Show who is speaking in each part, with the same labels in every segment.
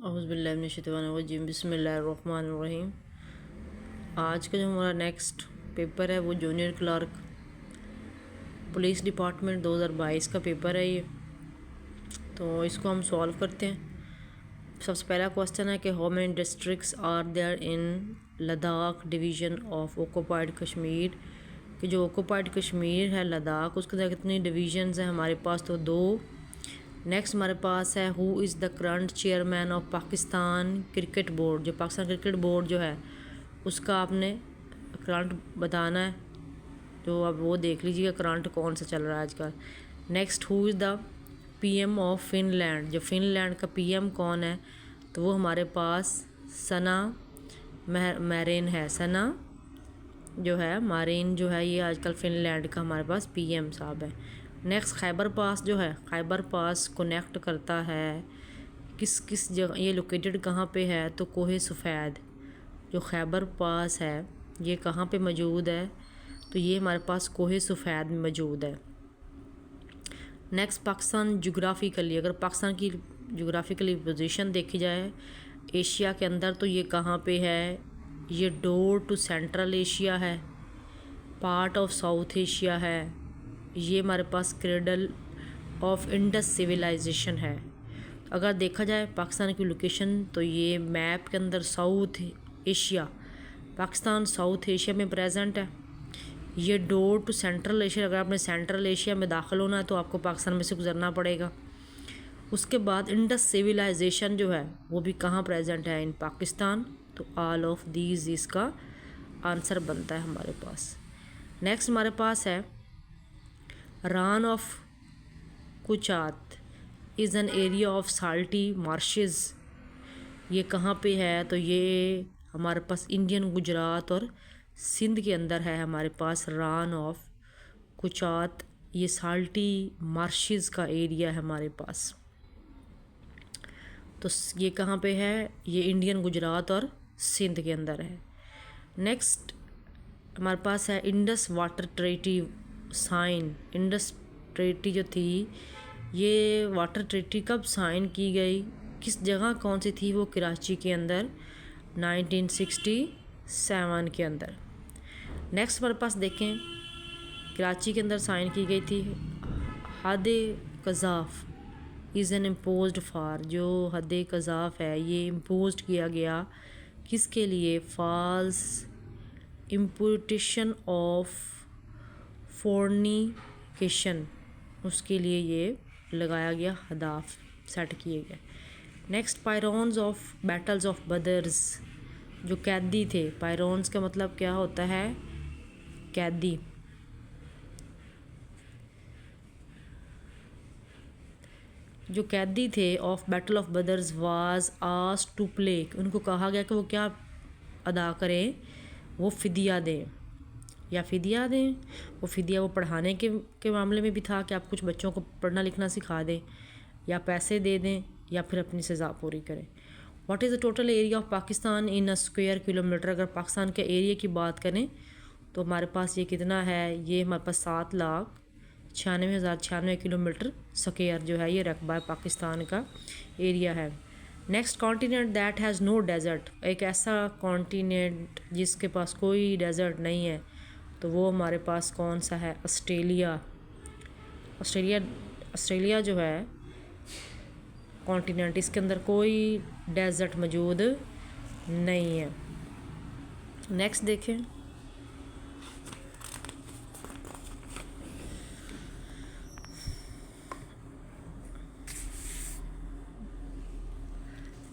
Speaker 1: औज़ुबिल्लाहिमिनश्शैतानिर्रजीम बिस्मिल्लाहिर्रहमानिर्रहीम। आज का जो हमारा नेक्स्ट पेपर है वो जूनियर क्लर्क पुलिस डिपार्टमेंट 2022 का पेपर है ये। तो इसको हम सॉल्व करते हैं। सबसे पहला क्वेश्चन है कि how many districts are there in Ladakh division of occupied Kashmir, कि जो ऑक्यूपाइड कश्मीर है लद्दाख उसके अंदर कितनी डिवीज़न्स हैं हमारे पास, तो 2। नेक्स्ट हमारे पास है who is the current chairman of Pakistan cricket board, जो पाकिस्तान क्रिकेट बोर्ड जो है उसका आपने करंट बताना है। तो अब वो देख लीजिएगा करंट कौन सा चल रहा है आजकल। Next who is the PM of Finland, जो फिनलैंड का पीएम कौन है, तो वो हमारे पास सना मैरिन है। सना जो है मारिन जो है ये आजकल फिनलैंड का हमारे पास पीएम साहब है। नेक्स्ट खैबर पास जो है, खैबर पास कनेक्ट करता है किस किस जगह, ये लोकेटेड कहाँ पे है, तो कोहे सफ़ेद जो खैबर पास है ये कहाँ पे मौजूद है, तो ये हमारे पास कोहे सफ़ेद में मौजूद है। नेक्स्ट पाकिस्तान जोग्राफिकली, अगर पाकिस्तान की जोग्राफिकली पोजीशन देखी जाए एशिया के अंदर तो ये कहाँ पे है, ये डोर टू सेंट्रल एशिया है, पार्ट ऑफ साउथ एशिया है, ये हमारे पास क्रेडल ऑफ इंडस सिविलाइजेशन है। अगर देखा जाए पाकिस्तान की लोकेशन तो ये मैप के अंदर south Asia, Pakistan south Asia में प्रेजेंट है। ये डोर टू सेंट्रल एशिया, अगर आपने सेंट्रल एशिया में दाखिल होना है तो आपको पाकिस्तान में से गुजरना पड़ेगा। उसके बाद इंडस सिविलाइजेशन जो है वो भी कहाँ प्रेजेंट है, इन पाकिस्तान। तो ऑल ऑफ दीज इसका आंसर बनता है हमारे पास। नेक्स्ट हमारे पास है Rann of Kutch is an area of salty marshes, ये कहाँ पे है, तो ये हमारे पास इंडियन गुजरात और सिंध के अंदर है हमारे पास रान ऑफ कुचात। ये साल्टी मार्शेस का एरिया है हमारे पास। तो ये कहाँ पे है, ये इंडियन गुजरात और सिंध के अंदर है। नेक्स्ट हमारे पास है Indus water treaty sign. Indus treaty जो थी ये वाटर ट्रीटी कब साइन की गई, किस जगह कौन सी थी, वो कराची के अंदर 1967 के अंदर। नेक्स्ट हमारे पास देखें कराची के अंदर साइन की गई थी। हद कज़ाफ़ इज़ एन इम्पोज्ड फॉर, जो हद कज़ाफ़ है ये इम्पोज किया गया किसके लिए, फॉल्स इम्पुटेशन ऑफ फोर्निकेशन, उसके लिए ये लगाया गया, हदाफ सेट किए गए। Next prisoners of battles of Badrs, जो कैदी थे, पायरोन्स का मतलब क्या होता है, कैदी। जो कैदी थे of battle of Badr's was asked to play, उनको कहा गया कि वो क्या अदा करें, वो फ़िदिया दें या फ़िदिया दें। वो फ़िदिया वो पढ़ाने के मामले में भी था कि आप कुछ बच्चों को पढ़ना लिखना सिखा दें, या पैसे दे दें, या फिर अपनी सज़ा पूरी करें। What is the total area of Pakistan in a square kilometre, अगर पाकिस्तान के एरिया की बात करें तो हमारे पास ये कितना है, ये हमारे पास 7,96,096 किलोमीटर स्क्वायर जो है ये रकबा पाकिस्तान का एरिया है। Next continent that has no desert, एक ऐसा कॉन्टिनेंट जिसके पास कोई डेजर्ट नहीं है, तो वो हमारे पास कौन सा है, ऑस्ट्रेलिया। ऑस्ट्रेलिया जो है कॉन्टिनेंट, इसके अंदर कोई डेजर्ट मौजूद नहीं है। नेक्स्ट देखें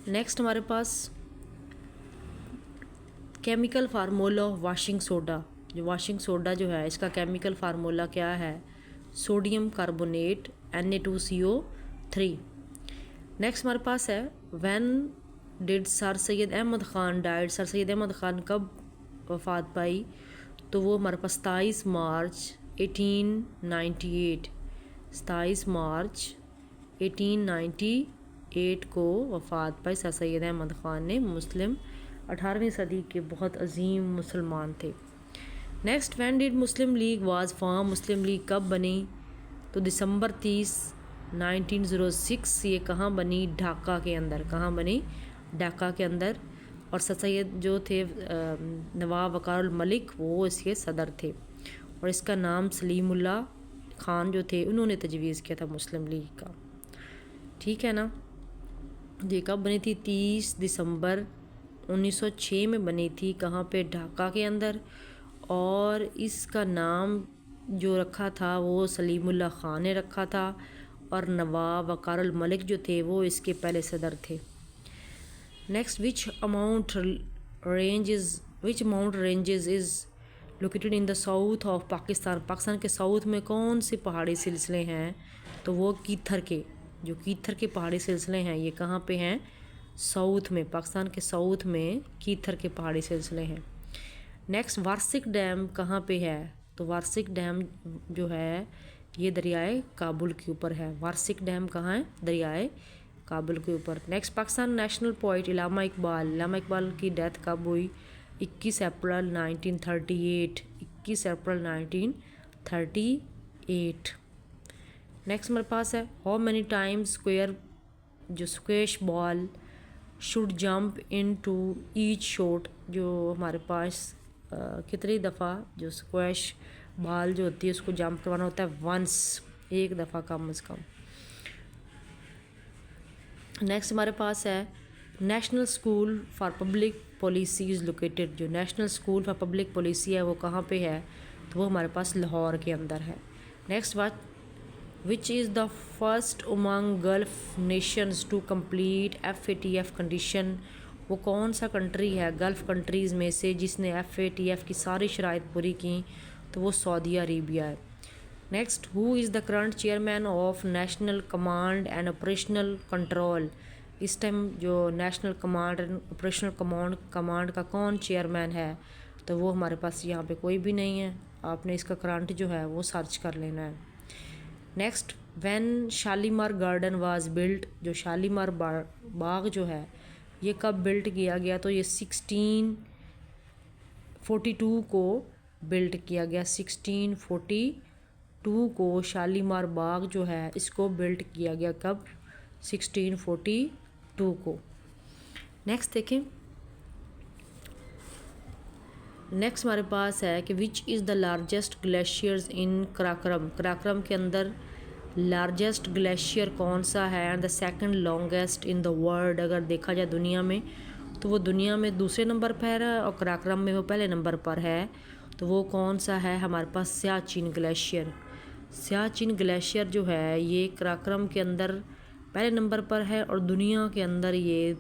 Speaker 1: नेक्स्ट हमारे पास chemical formula of washing soda, जो वाशिंग सोडा जो है इसका केमिकल फार्मूला क्या है, सोडियम कार्बोनेट Na2CO3। नेक्स्ट हमारे पास है when did sir Syed Ahmed Khan died, sir Syed Ahmed Khan कब वफ़ात पाई, तो वो हमारे पास 27 मार्च 1898, 27 मार्च 1898 को वफ़ात पाई सर सैयद अहमद ख़ान ने। मुस्लिम 18वीं सदी के बहुत अजीम मुसलमान थे। Next when did Muslim league was form, Muslim league कब बनी, तो दिसंबर 30 1906 ये कहाँ बनी? ढाका के अंदर। कहाँ बनी? ढाका के अंदर। और सर सैयद जो थे नवाब वकार मलिक वो इसके सदर थे। और इसका नाम सलीमुल्ला खान जो थे उन्होंने तजवीज़ किया था मुस्लिम लीग का। ठीक है ना। ये कब बनी थी? 30 दिसंबर 1906 में बनी थी। कहाँ पे? ढाका के अंदर। और इसका नाम जो रखा था वो सलीमुल्ला खान ने रखा था। और नवाब वकार मलिक जो थे वो इसके पहले सदर थे। Next, which mount ranges is located in the south of Pakistan? Pakistan के साउथ में कौन से पहाड़ी सिलसिले हैं? तो वो कीथर के, जो कीथर के पहाड़ी सिलसिले हैं ये कहाँ पे हैं? साउथ में। पाकिस्तान के साउथ में कीथर के पहाड़ी सिलसिले हैं। नेक्स्ट, वार्सिक डैम कहाँ पे है? तो वार्सिक डैम जो है ये दरियाए काबुल के ऊपर है। वार्सिक डैम कहाँ है? दरियाए काबुल के ऊपर। Next, Pakistan national poet Allama Iqbal की डेथ कब हुई? 21 अप्रैल 1938। 21 अप्रैल 1938। नेक्स्ट हमारे पास है how many times squash ball should jump in to each shot? जो हमारे पास कितनी दफ़ा जो स्क्वैश बॉल जो होती है उसको जंप करवाना होता है? वंस, एक दफ़ा कम अज़ कम। नेक्स्ट हमारे पास है national school for public policy is located. जो national school for public policy है वो कहाँ पे है? तो वो हमारे पास लाहौर के अंदर है। नेक्स्ट बात, which is the first among gulf nations to complete FATF condition? वो कौन सा कंट्री है गल्फ़ कंट्रीज़ में से जिसने FATF की सारी शराइत पूरी की? तो वो सऊदी अरेबिया है। Next, who is the current chairman of national command and operational control? इस टाइम जो national command and operational command का कौन चेयरमैन है? तो वो हमारे पास यहाँ पे कोई भी नहीं है। आपने इसका करंट जो है वो सर्च कर लेना है। Next, when Shalimar garden was built? जो शालीमार बाग जो है ये कब बिल्ट किया गया? तो ये 1642 को बिल्ट किया गया। 1642 को शालीमार बाग जो है इसको बिल्ट किया गया। कब? 1642 को। नेक्स्ट देखें, नेक्स्ट हमारे पास है कि which is the largest glaciers in Karakoram? Karakoram के अंदर लार्जेस्ट ग्लेशियर कौन सा है? And the second longest in the world? अगर देखा जाए दुनिया में तो वो दुनिया में दूसरे नंबर पर है और कराक्रम में वो पहले नंबर पर है। तो वो कौन सा है? हमारे पास सियाचिन ग्लेशियर। सियाचिन ग्लेशियर जो है ये कराक्रम के अंदर पहले नंबर पर है और दुनिया के अंदर ये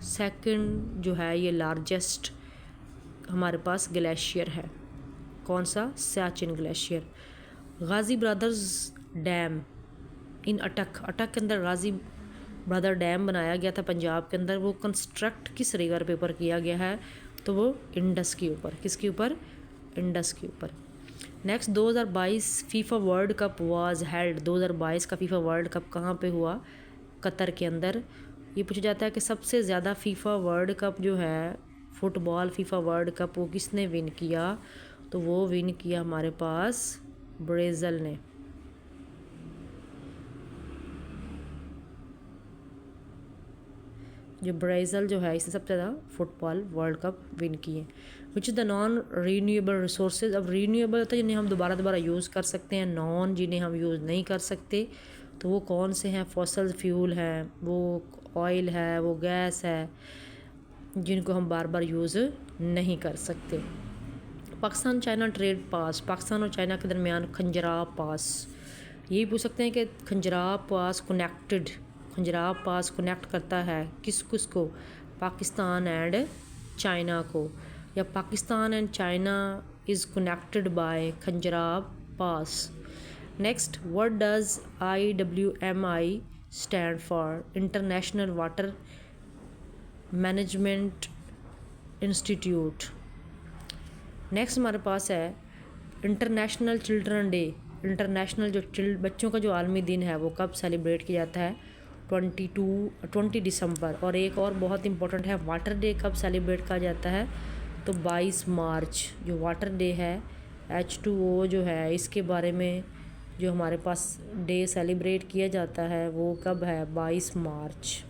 Speaker 1: सेकंड जो है ये लार्जेस्ट हमारे पास ग्लेशियर है। कौन सा? Siachen glacier. Ghazi brothers dam in Attock के अंदर गाज़ी ब्रदर डैम बनाया गया था पंजाब के अंदर। वो कंस्ट्रक्ट किस रिवर पे ऊपर किया गया है? तो वो इंडस के ऊपर। किसके ऊपर? इंडस के ऊपर। Next, 2022 FIFA world cup was held. 2022 का फीफा वर्ल्ड कप कहाँ पे हुआ? कतर के अंदर। ये पूछा जाता है कि सबसे ज़्यादा फीफा वर्ल्ड कप जो है फुटबॉल फीफा वर्ल्ड कप वो किसने विन किया? तो वो विन किया हमारे पास ब्राज़ील ने। जो ब्राज़ील जो है इसने सबसे ज़्यादा फुटबॉल वर्ल्ड कप विन किए। विच is the non renewable resources? अब रीन्यूएबल होता है जिन्हें हम दोबारा यूज़ कर सकते हैं, नॉन जिन्हें हम यूज़ नहीं कर सकते। तो वो कौन से हैं? फॉसल फ्यूल हैं, वो ऑयल है, वो गैस है जिनको हम बार बार यूज़ नहीं कर सकते। पाकिस्तान चाइना ट्रेड पास। पाकिस्तान और चाइना के दरमियान खंजराब पास। यही पूछ सकते हैं कि खंजराब पास कनेक्ट करता है किस को? पाकिस्तान एंड चाइना को। या Pakistan and China is connected by Khunjerab pass. Next, what does IWMI stand for? International water management institute. Next हमारे पास है इंटरनेशनल चिल्ड्रन डे। इंटरनेशनल जो बच्चों का जो आलमी दिन है वो कब सेलिब्रेट किया जाता है? 20 दिसंबर। और एक और बहुत इंपॉर्टेंट है, वाटर डे कब सेलिब्रेट किया जाता है? तो 22 मार्च। जो वाटर डे है H2O जो है इसके बारे में जो हमारे पास डे सेलिब्रेट किया जाता है वो कब है? 22 March.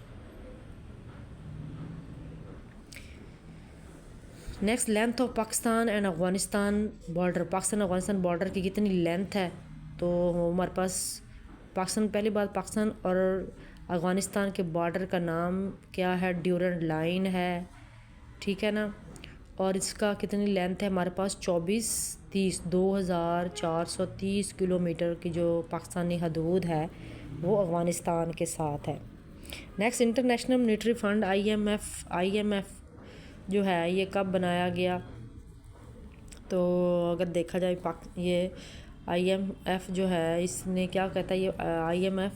Speaker 1: Next, length of Pakistan and Afghanistan border. Pakistan Afghanistan border की कितनी लेंथ है? तो हमारे पास पाकिस्तान, पहली बात पाकिस्तान और अफ़गानिस्तान के बॉर्डर का नाम क्या है? ड्यूरेंट लाइन है, ठीक है ना। और इसका कितनी लेंथ है हमारे पास? 2430 किलोमीटर की जो पाकिस्तानी हदूद है वो अफ़गानिस्तान के साथ है। Next, international monetary fund IMF जो है ये कब बनाया गया? तो अगर देखा जाए ये IMF जो है इसने क्या कहता है, ये IMF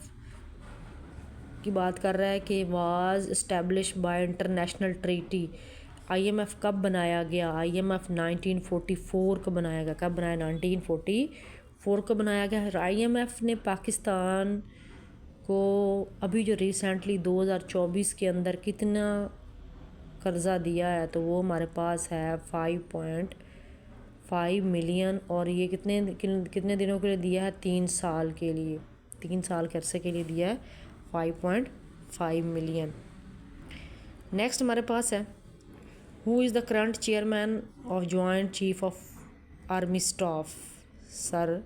Speaker 1: की बात कर रहा है कि was establish by international treaty. IMF कब बनाया गया? IMF 1944 को बनाया गया। कब बनाया? 1944 को बनाया गया। IMF ने पाकिस्तान को अभी जो रिसेंटली 2024 के अंदर कितना कर्ज़ा दिया है? तो वो हमारे पास है 5.5 मिलियन। और ये कितने दिनों के लिए दिया है? 3 साल के लिए, 3 साल के अरसे के लिए दिया है 5.5 मिलियन। नेक्स्ट हमारे पास है who is the current chairman of joint chief of army staff? Sir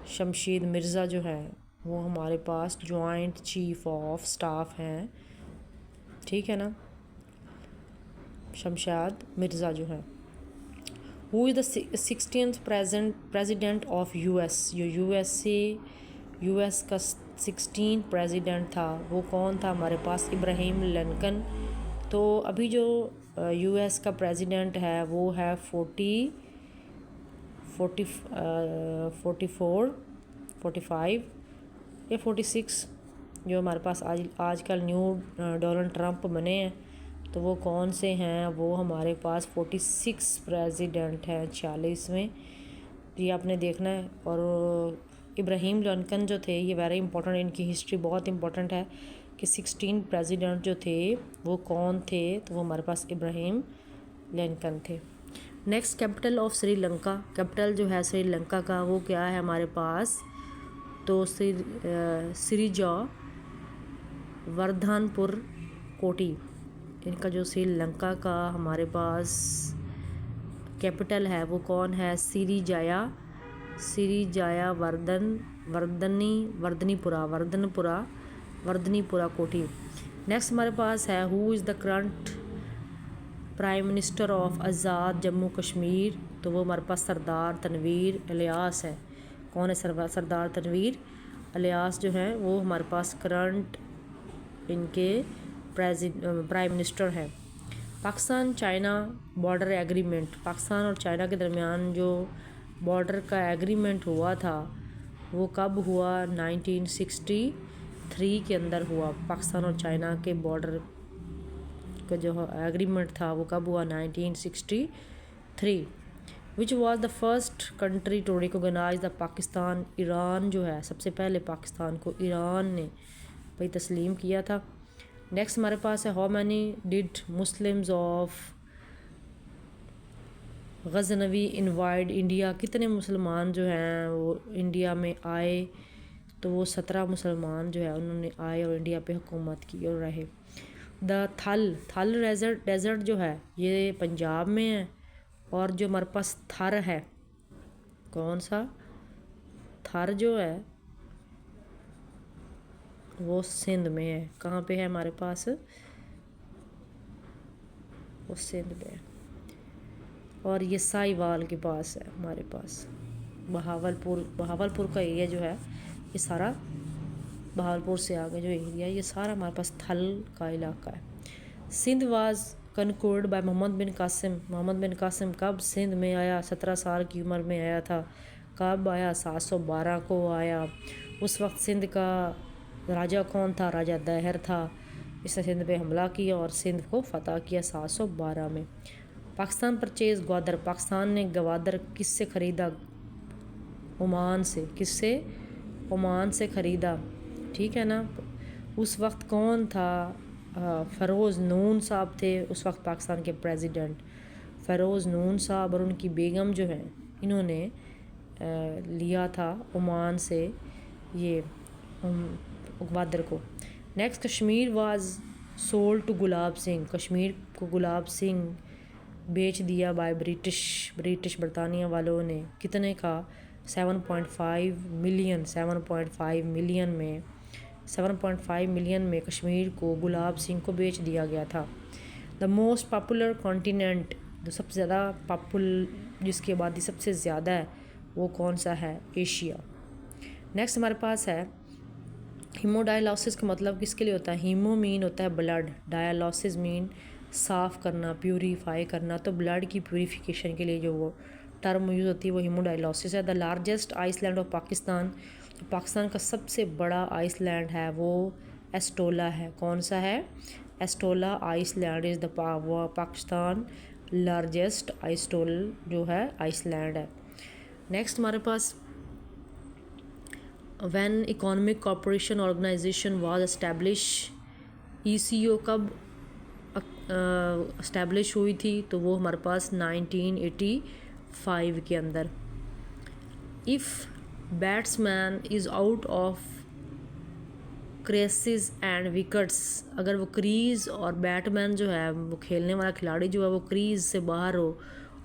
Speaker 1: Shamsheed Mirza जो है वो हमारे पास जॉइंट चीफ ऑफ स्टाफ हैं, ठीक है ना, शमशाद मिर्ज़ा जो है। Who is the 16th president of US? जो US का 16 प्रेसिडेंट था वो कौन था? हमारे पास इब्राहिम लिंकन। तो अभी जो US का प्रेसिडेंट है वो है 45 या 46, जो हमारे पास आजकल न्यू डोनाल्ड ट्रंप बने हैं। तो वो कौन से हैं? वो हमारे पास 46 प्रेसिडेंट हैं 46वें। ये आपने देखना है। और इब्राहिम लिंकन जो थे ये वेरी इंपॉर्टेंट, इनकी हिस्ट्री बहुत इंपॉर्टेंट है कि 16 प्रेसिडेंट जो थे वो कौन थे? तो वो हमारे पास इब्राहिम लिंकन थे। Next, capital of Sri Lanka. Capital जो है श्रीलंका का वो क्या है हमारे पास? तो सिरिजा वर्धनपुर कोटी। इनका जो श्रीलंका का हमारे पास कैपिटल है वो कौन है? सिरिजाया वर्धनीपुरा कोटी। नेक्स्ट हमारे पास है who is the current prime minister of Azad Jammu Kashmir? तो वो हमारे पास सरदार तनवीर इलियास है। कौन है? सरदार तनवीर इलियास जो है वो हमारे पास करंट इनके प्राइम मिनिस्टर हैं। Pakistan China border agreement. Pakistan और चाइना के दरमियान जो बॉर्डर का एग्रीमेंट हुआ था वो कब हुआ? 1963 के अंदर हुआ। पाकिस्तान और चाइना के बॉर्डर का जो एग्रीमेंट था वो कब हुआ? 1963। Which was the first country to recognise the Pakistan? Iran जो है सबसे पहले पाकिस्तान को ईरान ने भाई तस्लीम किया था। नेक्स्ट हमारे पास है how many did Muslims of Ghaznavi invade India? कितने मुसलमान जो हैं वो इंडिया में आए? तो वो 17 मुसलमान जो है उन्होंने आए और इंडिया पे हुकूमत की और रहे। द थल डेजर्ट जो है ये पंजाब में है। और जो हमारे पास थर है, कौन सा? थर जो है वो सिंध में है। कहाँ पे है हमारे पास? वो सिंध में है। और ये साहिवाल के पास है हमारे पास। बहावलपुर का एरिया जो है ये सारा बहावलपुर से आगे जो एरिया है ये सारा हमारे पास थल का इलाका है। सिंध वाज कनकोर्ड बाय मोहम्मद बिन कासिम। कब सिंध में आया? 17 साल की उम्र में आया था। कब आया? 712 को आया। उस वक्त सिंध का राजा कौन था? राजा दैहर था। इसने सिंध पे हमला किया और सिंध को फ़तह किया 712 में। पाकिस्तान परचेज ग्वादर। पाकिस्तान ने गवादर किससे ख़रीदा? ओमान से। किससे? ओमान से ख़रीदा, ठीक है ना। उस वक्त कौन था? फ़रोज़ नून साहब थे उस वक्त पाकिस्तान के प्रेसिडेंट। फ़रोज़ नून साहब और उनकी बेगम जो हैं इन्होंने लिया था ओमान से ये ग्वादर को। Next, Kashmir was sold to Gulab Singh, Kashmir को गुलाब सिंह बेच दिया बाय ब्रिटिश बरतानिया वालों ने। कितने का? 7.5 मिलियन। 7.5 मिलियन में कश्मीर को गुलाब सिंह को बेच दिया गया था। द मोस्ट पॉपुलर कॉन्टिनेंट, जो सबसे ज़्यादा जिसकी आबादी सबसे ज़्यादा है वो कौन सा है? एशिया। नेक्स्ट हमारे पास है हीमोडायलिसिस का मतलब किसके लिए होता है? हीमो मीन होता है ब्लड, डायलिसिस मीन साफ़ करना, प्यूरीफाई करना। तो ब्लड की प्यूरीफिकेशन के लिए जो वो टर्म यूज़ होती है वो हीमोडायलिसिस है। The largest island of Pakistan, तो पाकिस्तान का सबसे बड़ा आइसलैंड है वो एस्टोला है। कौन सा है? Astola island is the Pakistan largest atoll जो है आइसलैंड है। नेक्स्ट हमारे पास when economic cooperation organisation was establish, ECO कब एस्टैब्लिश हुई थी? तो वो हमारे पास 1985 के अंदर। If batsman is out of creases and wickets, अगर वो क्रीज़ और बैटमैन जो है वो खेलने वाला खिलाड़ी जो है वो क्रीज़ से बाहर हो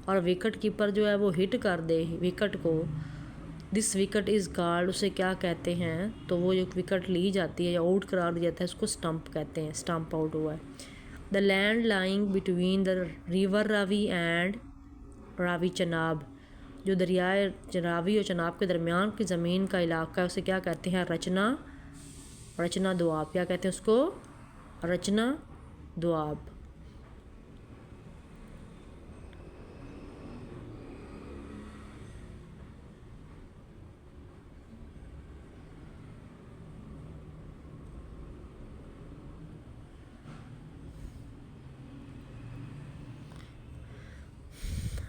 Speaker 1: और विकेट कीपर जो है वो हिट कर दे विकेट को, दिस विकेट इज़ कॉल्ड, उसे क्या कहते हैं? तो वो जो विकेट ली जाती है या आउट करार दिया जाता है उसको स्टंप कहते हैं, स्टंप आउट हुआ है। The land lying between the river Ravi and Ravi Chenab, जो दरियाए रावी और चनाब के दरमियान की ज़मीन का इलाका है उसे क्या कहते हैं? रचना दुआब। क्या कहते हैं उसको? रचना दुआब।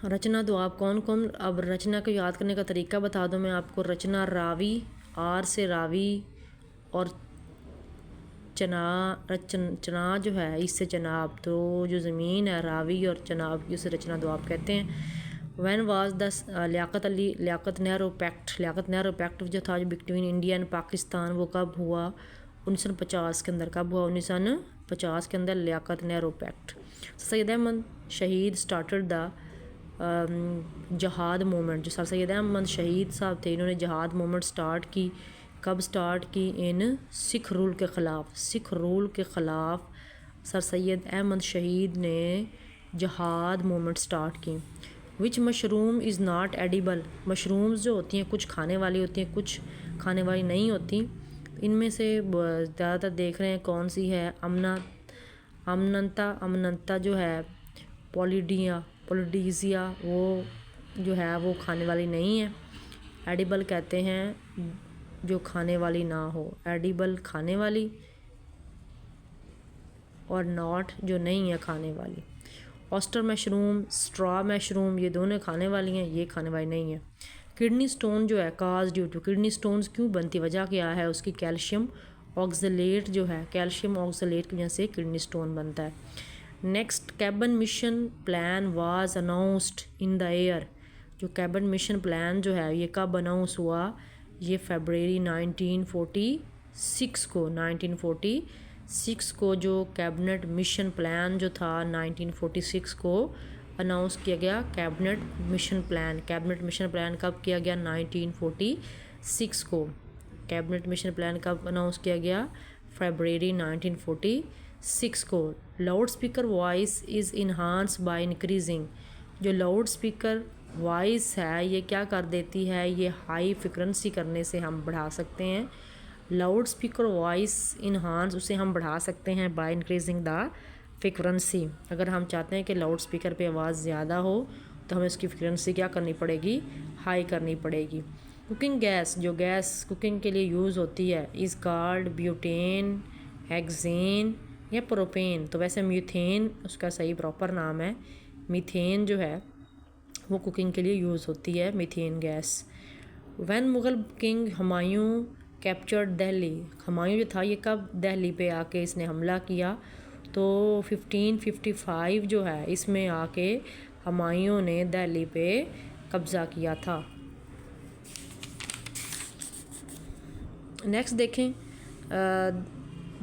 Speaker 1: रचना दुआब कौन कौन? अब रचना को याद करने का तरीका बता दूं मैं आपको। रचना रावी, आर से रावी, और चना जो है इससे चनाब, तो जो ज़मीन है रावी और चनाब की उसे रचना दुआब कहते हैं। When was the Liaquat Nehru pact जो था बिटवीन इंडिया एंड पाकिस्तान, वो कब हुआ? 1950 के अंदर। कब हुआ? 1950 के अंदर लियाकत नेहरू पैक्ट। सैयद अहमद शहीद स्टार्टेड द जहाद मूवमेंट, जो सर सैयद अहमद शहीद साहब थे इन्होंने जहाद मूवमेंट स्टार्ट की। कब स्टार्ट की? इन सिख रूल के ख़िलाफ़ सर सैयद अहमद शहीद ने जहाद मूवमेंट स्टार्ट की। Which mushroom is not edible, mushrooms जो होती हैं कुछ खाने वाली होती हैं कुछ खाने वाली नहीं होती। इनमें से ज़्यादातर देख रहे हैं कौन सी है? अमनंता जो है, पोलिडीजिया वो जो है वो खाने वाली नहीं है। एडिबल कहते हैं जो खाने वाली ना हो, एडिबल खाने वाली और नॉट जो नहीं है खाने वाली। ऑस्टर मशरूम, स्ट्रॉ मशरूम, ये दोनों खाने वाली हैं, ये खाने वाली नहीं है। किडनी स्टोन जो है cause due to, kidney stones क्यों बनती, वजह क्या है उसकी? कैल्शियम ऑक्सलेट जो है, कैल्शियम ऑक्सलेट की वजह से किडनी स्टोन बनता है। Next, cabin mission plan was announced in the air, जो कैबिन मिशन प्लान जो है ये कब अनाउंस हुआ? ये फरवरी 1946 को जो कैबिनेट मिशन प्लान जो था 1946 को अनाउंस किया गया। कैबिनेट मिशन प्लान कब किया गया? 1946 को। कैबिनेट मिशन प्लान कब अनाउंस किया गया? फरवरी 1946 को। Loud speaker voice is enhance by increasing, जो लाउड स्पीकर वॉइस है ये क्या कर देती है? ये हाई फ्रिक्वेंसी करने से हम बढ़ा सकते हैं। लाउड स्पीकर वॉइस इन्हांस, उसे हम बढ़ा सकते हैं बाय इंक्रीजिंग द फ्रिक्वेंसी। अगर हम चाहते हैं कि लाउड स्पीकर पे आवाज़ ज़्यादा हो तो हमें उसकी फ्रिक्वेंसी क्या करनी पड़ेगी? हाई करनी पड़ेगी। कुकिंग गैस, जो गैस कुकिंग के लिए यूज़ होती है, इज़ कॉल्ड ब्यूटेन, हेक्सेन या प्रोपेन। तो वैसे मीथेन उसका सही प्रॉपर नाम है। मीथेन जो है वो कुकिंग के लिए यूज़ होती है, methane gas. When Mughal king Humayun captured Delhi, Humayun जो था ये कब दिल्ली पे आके इसने हमला किया? तो 1555 जो है इसमें आके हुमायूं ने दिल्ली पे कब्ज़ा किया था। नेक्स्ट देखें,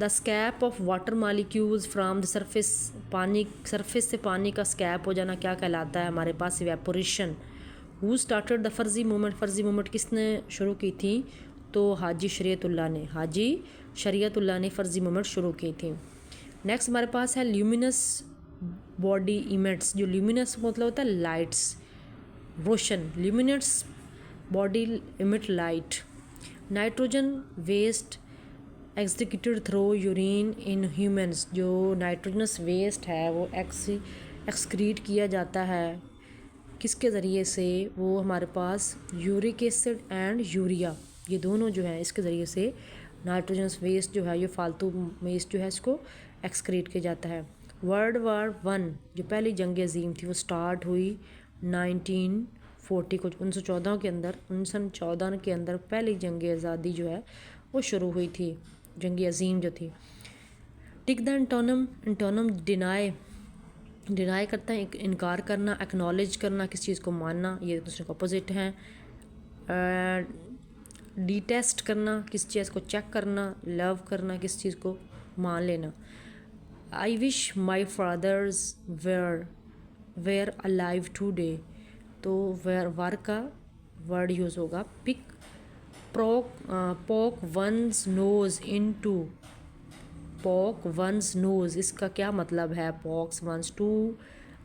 Speaker 1: the escape of water molecules from the surface, पानी सरफेस से पानी का स्कैप हो जाना क्या कहलाता है हमारे पास? Evaporation. Who started the Faraizi movement, Faraizi movement किसने शुरू की थी? तो हाजी शरीयतुल्लाह ने, हाजी शरीयतुल्लाह ने फ़र्ज़ी मूवमेंट शुरू की थी। नेक्स्ट हमारे पास है ल्यूमिनस बॉडी इमिट्स, जो ल्यूमिनस मतलब होता है लाइट्स, रोशन, luminous body emit light. Nitrogen waste excreted through urine in humans, जो नाइट्रोजनस वेस्ट है वो एक्सक्रीट किया जाता है किसके ज़रिए से? वो हमारे पास यूरिक एसिड एंड यूरिया, ये दोनों जो है इसके ज़रिए से नाइट्रोजनस वेस्ट जो है, ये फालतू वेस्ट जो है इसको एक्सक्रीट किया जाता है। वर्ल्ड वार 1 जो पहली जंग अजीम थी वो स्टार्ट हुई 1940 को, 1914 के अंदर, 1914 के अंदर पहली जंग आज़ादी जो है वो शुरू हुई थी, जंग अजीम जो थी। Tick the antonym, antonym deny करता है, इनकार करना, एक्नॉलेज करना, किस चीज़ को मानना, ये दूसरे को अपोजिट हैं। डिटेस्ट करना, किस चीज़ को चेक करना, लव करना, किस चीज़ को मान लेना। I wish my fathers were alive today, तो वर का वर्ड यूज़ होगा। Pick poke one's nose in to, poke one's nose, इसका क्या मतलब है? Pokes one's, to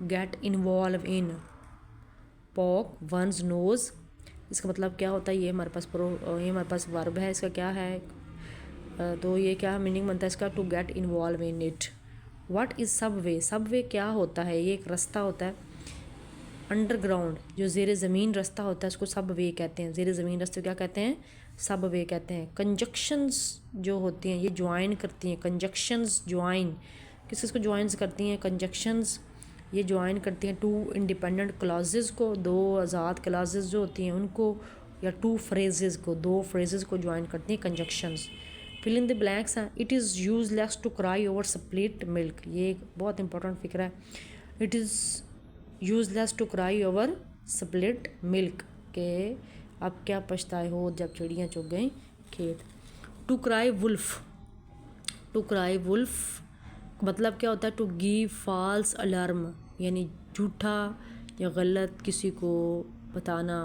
Speaker 1: get involve in, poke one's nose, इसका मतलब क्या होता है? ये हमारे पास वर्ब है, इसका क्या है? तो ये क्या मीनिंग बनता है इसका? To get involve in it. What is subway, subway क्या होता है? ये एक रास्ता होता है अंडरग्राउंड, जो ज़ेर ज़मीन रास्ता होता है उसको सब वे कहते हैं। ज़ेर ज़मीन रास्ते क्या कहते हैं? सब वे कहते हैं। कंजक्शंस जो होती हैं ये ज्वाइन करती हैं, कंजक्शंस ज्वाइन, किसको ज्वाइंस करती हैं? कंजक्शंस ये ज्वाइन करती हैं टू इंडिपेंडेंट क्लॉजेज़ को, दो आज़ाद क्लॉजेज़ जो होती हैं उनको, या टू फ्रेजेज़ को, दो फ्रेजेज़ को ज्वाइन करती हैं conjunctions. Fill in the blanks हैं, it is useless to cry over split milk, ये एक बहुत इंपॉर्टेंट फिक्र है। It is useless to cry over split milk, के अब क्या पछताए हो जब चिड़ियाँ चुग गई खेत। To cry wolf, to cry wolf मतलब क्या होता है? टू गिव फॉल्स अलार्म, यानी झूठा या गलत किसी को बताना,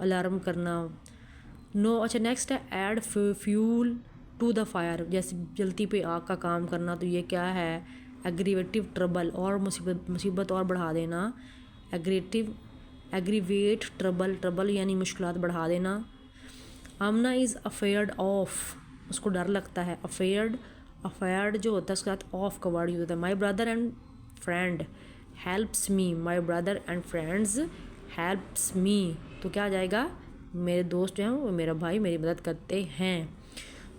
Speaker 1: अलार्म करना। नो अच्छा नेक्स्ट है add fuel to the fire, जैसे जल्दी पे आग का काम करना, तो ये क्या है? एग्रीवेटिव ट्रबल, और मुसीबत और बढ़ा देना। एग्रीवेट ट्रबल, ट्रबल यानी मुश्किलात बढ़ा देना। आमना इज़ अफेयर्ड ऑफ, उसको डर लगता है। अफेयर्ड जो होता है उसके साथ ऑफ का वर्ड यूज होता है। My brother and friend helps me, my brother and friends helps me, तो क्या आ जाएगा? मेरे दोस्त जो हैं वो मेरा भाई मेरी मदद करते हैं।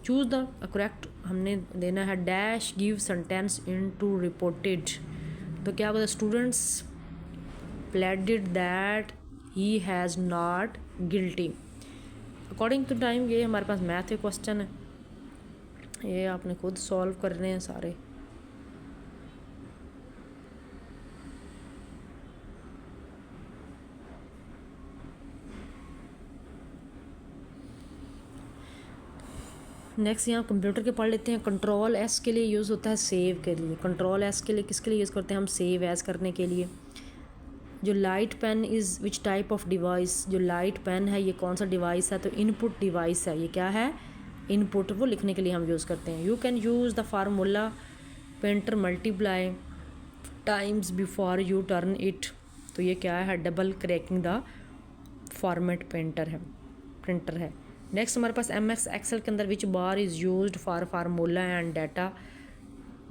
Speaker 1: चूज़ द करेक्ट हमने देना है। Dash give sentence in to reported, तो क्या होगा? Students pleaded that he has not guilty. According to time ये हमारे पास मैथ के क्वेश्चन है, ये आपने खुद सॉल्व करने हैं सारे। नेक्स्ट यहाँ कंप्यूटर के पढ़ लेते हैं। कंट्रोल एस के लिए यूज़ होता है सेव के लिए। कंट्रोल एस के लिए किसके लिए यूज़ करते हैं हम? सेव एज करने के लिए। जो light pen is which type of device, जो लाइट पेन है ये कौन सा डिवाइस है? तो इनपुट डिवाइस है। ये क्या है? इनपुट, वो लिखने के लिए हम यूज़ करते हैं। You can use the formula painter multiply times before you turn it, तो ये क्या है? Double cracking the format printer है। नेक्स्ट हमारे पास MS एक्सेल के अंदर which bar is used for formula and data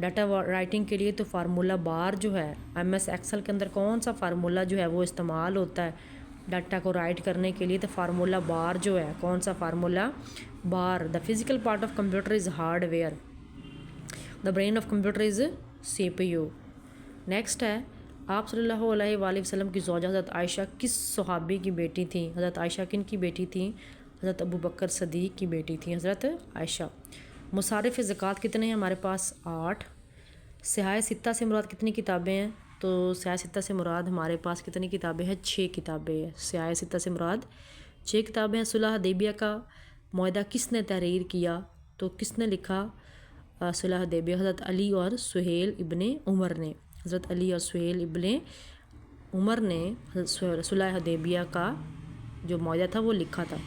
Speaker 1: writing के लिए, तो फार्मूला बार जो है MS एक्सेल के अंदर कौन सा फार्मूला जो है वो इस्तेमाल होता है डाटा को राइट करने के लिए? तो फार्मूला बार जो है, कौन सा formula bar. The physical part of computer is hardware, the brain of computer is CPU। Next है आप सल्लल्लाहु अलैहि वसल्लम की ज़ौजा हज़रत आयशा किस सहाबी की बेटी थी? हज़रत आयशा किन की बेटी थी? हज़रत अबू बकर सदीक़ की बेटी थी हज़रत आयशा। मुसारिफ़ ज़कात कितने हैं हमारे पास? 8। सिहाए सित्ता से मुराद कितनी किताबें हैं? तो सिहाए सित्ता से मुराद हमारे पास कितनी किताबें हैं? 6 किताबें हैं। सिहाए सित्ता से मुराद 6 किताबें हैं। सुलह हदैबिया का मुआहदा किसने तहरीर किया? तो किसने लिखा सुलह हुदैबिया? हज़रत अली और सुहेल इब्ने उमर ने। हज़रत अली और सुहेल इब्ने उमर ने सुलह हुदैबिया का जो मुआहदा था वो लिखा था।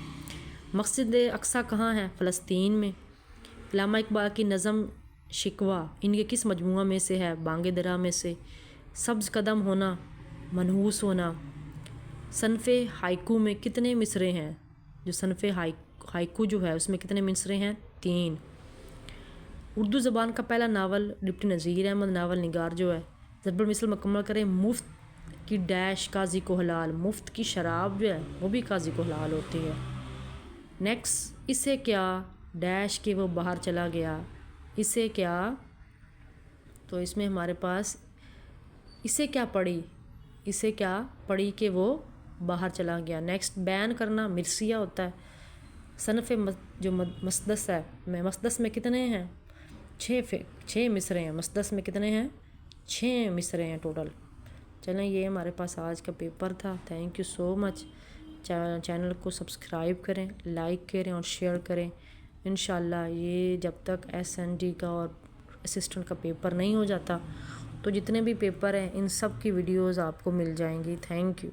Speaker 1: मस्जिद अक्सा कहाँ है? फ़लस्तीन में। अल्लामा इकबाल की नज़म शिकवा इनके किस मजमूआ में से है? बांगे दरा में से। सब्ज़ कदम होना, मनहूस होना। सनफ़े हाइकू में कितने मिसरे हैं? जो सनफ़े हाइकू जो है उसमें कितने मिसरे हैं? 3। उर्दू ज़बान का पहला नावल डिप्टी नज़ीर अहमद नावल निगार जो है ज़रबुल मिसल मुकम्मल करें। मुफ्त की डैश काजी को हलाल। मुफ्त की शराब जो है वो भी काजी को हलाल होती है। नेक्स्ट, इसे क्या डैश के वो बाहर चला गया। इसे क्या, तो इसमें हमारे पास इसे क्या पढ़ी, इसे क्या पढ़ी कि वो बाहर चला गया। नेक्स्ट, बयान करना मिर्सिया होता है। सनफ़ जो मसदस है, मसदस में कितने हैं? 6 मिसरे हैं। मसदस में कितने हैं? 6 मिसरे हैं टोटल। चलें, ये हमारे पास आज का पेपर था। Thank you so much. Channel को सब्सक्राइब करें, लाइक करें और शेयर करें। इंशाल्लाह ये जब तक SND का और असिस्टेंट का पेपर नहीं हो जाता तो जितने भी पेपर हैं इन सब की वीडियोस आपको मिल जाएंगी। Thank you.